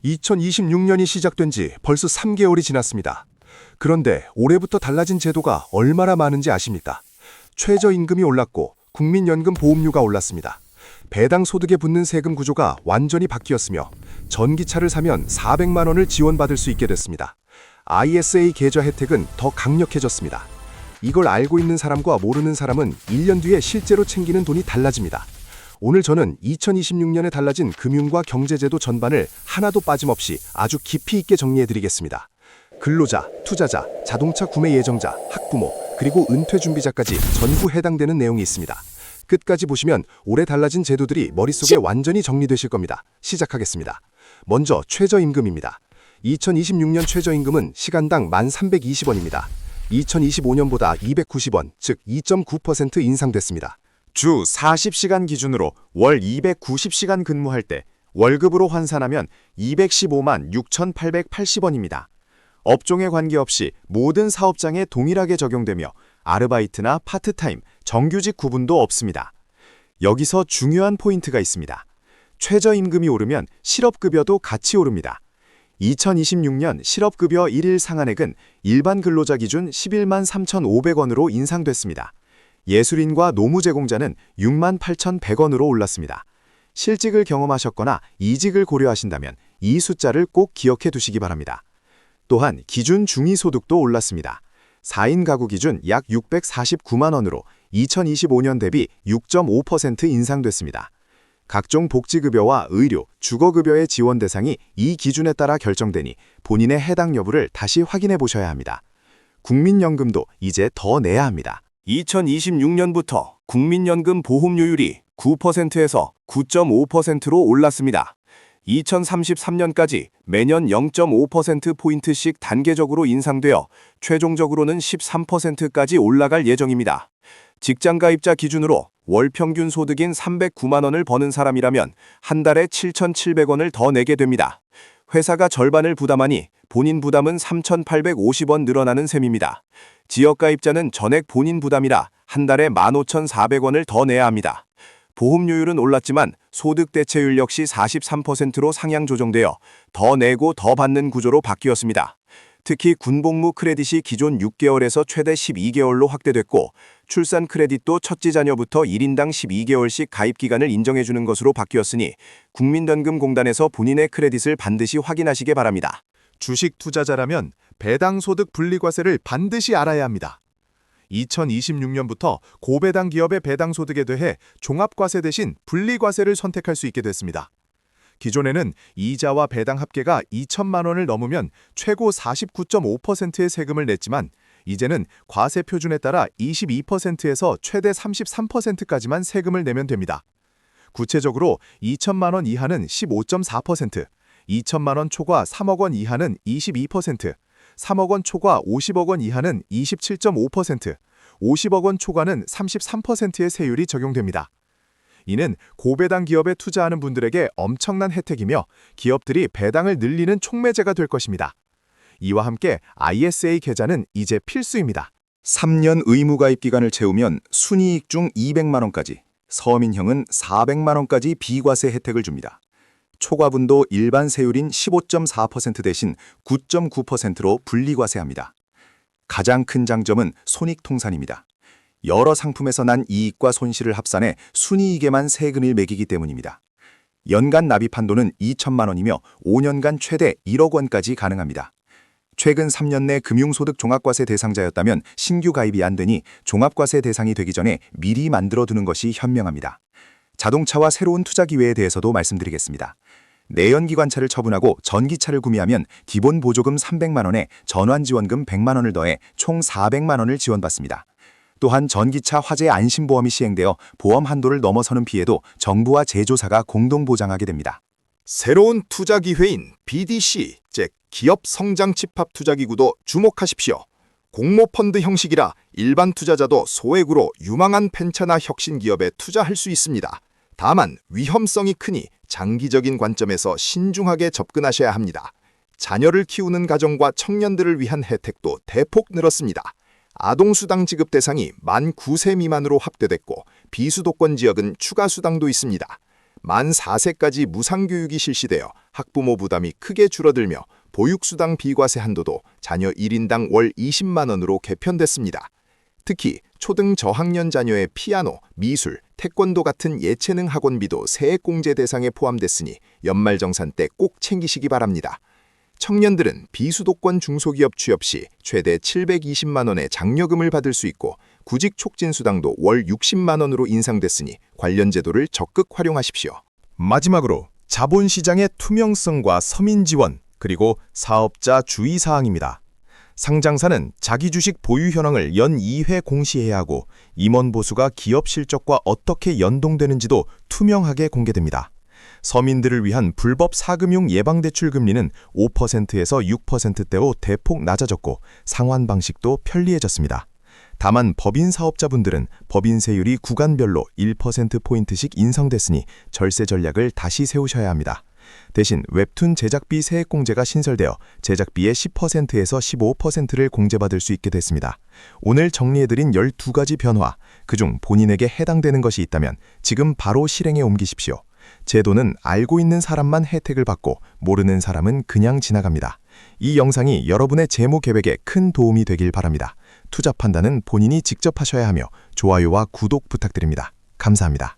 2026년이 시작된 지 벌써 3개월이 지났습니다. 그런데 올해부터 달라진 제도가 얼마나 많은지 아십니까? 최저임금이 올랐고 국민연금 보험료가 올랐습니다. 배당 소득에 붙는 세금 구조가 완전히 바뀌었으며 전기차를 사면 400만 원을 지원받을 수 있게 됐습니다. ISA 계좌 혜택은 더 강력해졌습니다. 이걸 알고 있는 사람과 모르는 사람은 1년 뒤에 실제로 챙기는 돈이 달라집니다. 오늘 저는 2026년에 달라진 금융과 경제제도 전반을 하나도 빠짐없이 아주 깊이 있게 정리해드리겠습니다. 근로자, 투자자, 자동차 구매 예정자, 학부모, 그리고 은퇴 준비자까지 전부 해당되는 내용이 있습니다. 끝까지 보시면 올해 달라진 제도들이 머릿속에 완전히 정리되실 겁니다. 시작하겠습니다. 먼저 최저임금입니다. 2026년 최저임금은 시간당 1,320원입니다. 2025년보다 290원, 즉 2.9% 인상됐습니다. 주 40시간 기준으로 월 290시간 근무할 때 월급으로 환산하면 215만 6,880원입니다. 업종에 관계없이 모든 사업장에 동일하게 적용되며 아르바이트나 파트타임, 정규직 구분도 없습니다. 여기서 중요한 포인트가 있습니다. 최저임금이 오르면 실업급여도 같이 오릅니다. 2026년 실업급여 1일 상한액은 일반 근로자 기준 11만 3,500원으로 인상됐습니다. 예술인과 노무제공자는 6만 8,100원으로 올랐습니다. 실직을 경험하셨거나 이직을 고려하신다면 이 숫자를 꼭 기억해 두시기 바랍니다. 또한 기준 중위소득도 올랐습니다. 4인 가구 기준 약 649만 원으로 2025년 대비 6.5% 인상됐습니다. 각종 복지급여와 의료, 주거급여의 지원 대상이 이 기준에 따라 결정되니 본인의 해당 여부를 다시 확인해 보셔야 합니다. 국민연금도 이제 더 내야 합니다. 2026년부터 국민연금 보험료율이 9%에서 9.5%로 올랐습니다. 2033년까지 매년 0.5%포인트씩 단계적으로 인상되어 최종적으로는 13%까지 올라갈 예정입니다. 직장가입자 기준으로 월 평균 소득인 309만 원을 버는 사람이라면 한 달에 7,700원을 더 내게 됩니다. 회사가 절반을 부담하니 본인 부담은 3,850원 늘어나는 셈입니다. 지역가입자는 전액 본인 부담이라 한 달에 15,400원을 더 내야 합니다. 보험료율은 올랐지만 소득 대체율 역시 43%로 상향 조정되어 더 내고 더 받는 구조로 바뀌었습니다. 특히 군복무 크레딧이 기존 6개월에서 최대 12개월로 확대됐고 출산 크레딧도 첫째 자녀부터 1인당 12개월씩 가입 기간을 인정해주는 것으로 바뀌었으니 국민연금공단에서 본인의 크레딧을 반드시 확인하시기 바랍니다. 주식 투자자라면 배당 소득 분리과세를 반드시 알아야 합니다. 2026년부터 고배당 기업의 배당 소득에 대해 종합과세 대신 분리과세를 선택할 수 있게 됐습니다. 기존에는 이자와 배당 합계가 2천만 원을 넘으면 최고 49.5%의 세금을 냈지만 이제는 과세 표준에 따라 22%에서 최대 33%까지만 세금을 내면 됩니다. 구체적으로 2천만 원 이하는 15.4%, 2천만 원 초과 3억 원 이하는 22%, 3억 원 초과 50억 원 이하는 27.5%, 50억 원 초과는 33%의 세율이 적용됩니다. 이는 고배당 기업에 투자하는 분들에게 엄청난 혜택이며 기업들이 배당을 늘리는 촉매제가 될 것입니다. 이와 함께 ISA 계좌는 이제 필수입니다. 3년 의무가입 기간을 채우면 순이익 중 200만 원까지, 서민형은 400만 원까지 비과세 혜택을 줍니다. 초과분도 일반 세율인 15.4% 대신 9.9%로 분리과세합니다. 가장 큰 장점은 손익통산입니다. 여러 상품에서 난 이익과 손실을 합산해 순이익에만 세금을 매기기 때문입니다. 연간 납입 한도는 2천만 원이며 5년간 최대 1억 원까지 가능합니다. 최근 3년 내 금융소득 종합과세 대상자였다면 신규 가입이 안 되니 종합과세 대상이 되기 전에 미리 만들어두는 것이 현명합니다. 자동차와 새로운 투자 기회에 대해서도 말씀드리겠습니다. 내연기관차를 처분하고 전기차를 구매하면 기본 보조금 300만 원에 전환지원금 100만 원을 더해 총 400만 원을 지원받습니다. 또한 전기차 화재 안심보험이 시행되어 보험 한도를 넘어서는 피해도 정부와 제조사가 공동 보장하게 됩니다. 새로운 투자 기회인 BDC, 즉 기업 성장 집합 투자기구도 주목하십시오. 공모펀드 형식이라 일반 투자자도 소액으로 유망한 벤처나 혁신 기업에 투자할 수 있습니다. 다만 위험성이 크니 장기적인 관점에서 신중하게 접근하셔야 합니다. 자녀를 키우는 가정과 청년들을 위한 혜택도 대폭 늘었습니다. 아동수당 지급 대상이 만 9세 미만으로 확대됐고 비수도권 지역은 추가 수당도 있습니다. 만 4세까지 무상교육이 실시되어 학부모 부담이 크게 줄어들며 보육수당 비과세 한도도 자녀 1인당 월 20만 원으로 개편됐습니다. 특히 초등 저학년 자녀의 피아노, 미술, 태권도 같은 예체능 학원비도 세액공제 대상에 포함됐으니 연말정산 때 꼭 챙기시기 바랍니다. 청년들은 비수도권 중소기업 취업 시 최대 720만 원의 장려금을 받을 수 있고 구직 촉진수당도 월 60만 원으로 인상됐으니 관련 제도를 적극 활용하십시오. 마지막으로 자본시장의 투명성과 서민 지원, 그리고 사업자 주의사항입니다. 상장사는 자기 주식 보유 현황을 연 2회 공시해야 하고 임원 보수가 기업 실적과 어떻게 연동되는지도 투명하게 공개됩니다. 서민들을 위한 불법 사금융 예방대출 금리는 5%에서 6%대로 대폭 낮아졌고 상환 방식도 편리해졌습니다. 다만 법인 사업자분들은 법인세율이 구간별로 1%포인트씩 인상됐으니 절세 전략을 다시 세우셔야 합니다. 대신 웹툰 제작비 세액공제가 신설되어 제작비의 10%에서 15%를 공제받을 수 있게 됐습니다. 오늘 정리해드린 12가지 변화, 그중 본인에게 해당되는 것이 있다면 지금 바로 실행에 옮기십시오. 제도는 알고 있는 사람만 혜택을 받고 모르는 사람은 그냥 지나갑니다. 이 영상이 여러분의 재무 계획에 큰 도움이 되길 바랍니다. 투자 판단은 본인이 직접 하셔야 하며 좋아요와 구독 부탁드립니다. 감사합니다.